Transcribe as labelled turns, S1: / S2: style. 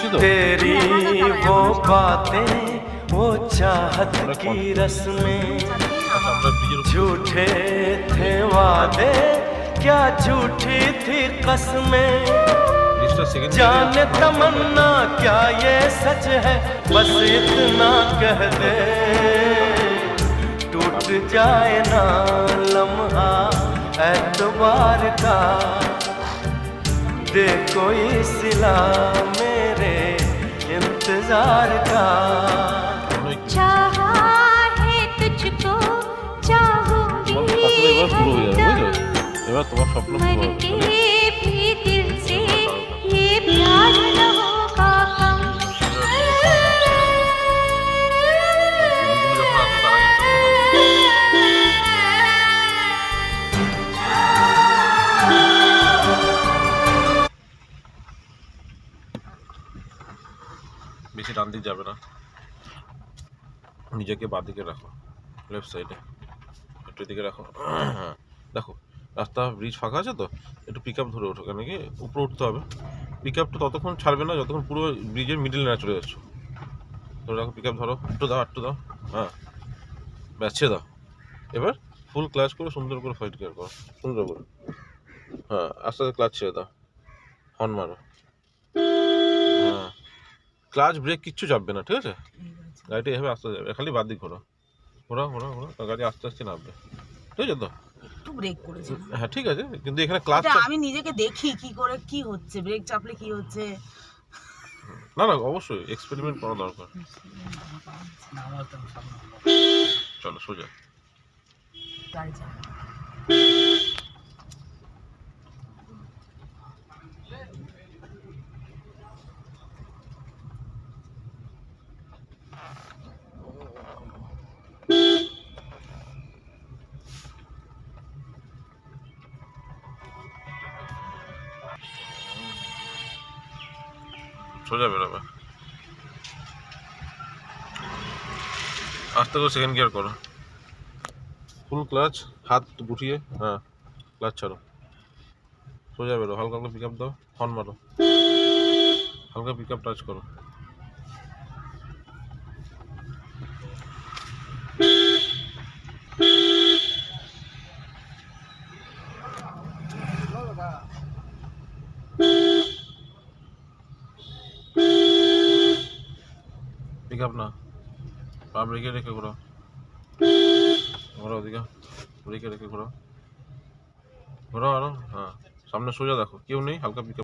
S1: তো
S2: तेरी वो बातें वो चाहत की रस्में झूठे थे वादे क्या झूठी थी कसमें जाने तमन्ना क्या ये सच है बस इतना कह दे टूट जाए ना लम्हा एतबार का दे कोई सिला मेरे इंतजार का
S3: चाहा है तुझको चाहूंगी
S1: এবার পুরো হয়ে যাবে বুঝলে এবার তোমার স্বপ্ন পুরো
S3: मन
S1: হবে
S3: के भी दिल से ये प्यार न होगा कम
S1: যখন আসবে তারা কিন্তু বেশি ডান দিক যাবে না নিজেকে বাঁ দিকে রাখো লেফট সাইডে একটু দিকে রাখো হ্যাঁ দেখো রাস্তা ব্রিজ ফাঁকা আছে তো একটু পিক আপ ধরে ওঠো কেন কি উপরে উঠতে হবে পিক আপটা ততক্ষণ ছাড়বে না যতক্ষণ পুরো ব্রিজের মিডিল না চলে যাচ্ছ ধরে রাখো পিক আপ ধরো একটু দাও হ্যাঁ ব্যাস ছেড়ে দাও এবার ফুল ক্লাচ করে সুন্দর করে ফাইট কেয়ার করো সুন্দর করে হ্যাঁ আস্তে আস্তে ক্লাচ ছেড়ে দাও হর্ন মারো হ্যাঁ ক্লাচ ব্রেক কিচ্ছু চাপবে না ঠিক আছে গাড়িটা এভাবে আস্তে যাবে খালি বাদ দিক ঘোরা গাড়ি আস্তে আস্তে নামবে ঠিক আছে তো
S4: একটু ব্রেক করেছে
S1: হ্যাঁ ঠিক আছে কিন্তু এখানে ক্লাচ
S4: আমি নিজেকে দেখি কি করে কি হচ্ছে ব্রেক চাপলে কি হচ্ছে
S1: না অবশ্যই এক্সপেরিমেন্ট করা দরকার চলো সোজা
S4: গাড়ি চাপ
S1: সোজা বেরোবে আস্তে করে সেকেন্ড গিয়ার করো ফুল ক্লাচ হাত গুটিয়ে হ্যাঁ ক্লাচ ছাড়ো সোজা বেরো হালকা হালকা পিক আপ দাও হর্ন মারো হালকা পিক আপ টাচ করো পিক আপ না পা ব্রেকে রেখে ঘোরাও ওদিকে ব্রেকে রেখে ঘোরাও আরো হ্যাঁ সামনে সোজা দেখো কেউ নেই হালকা পিক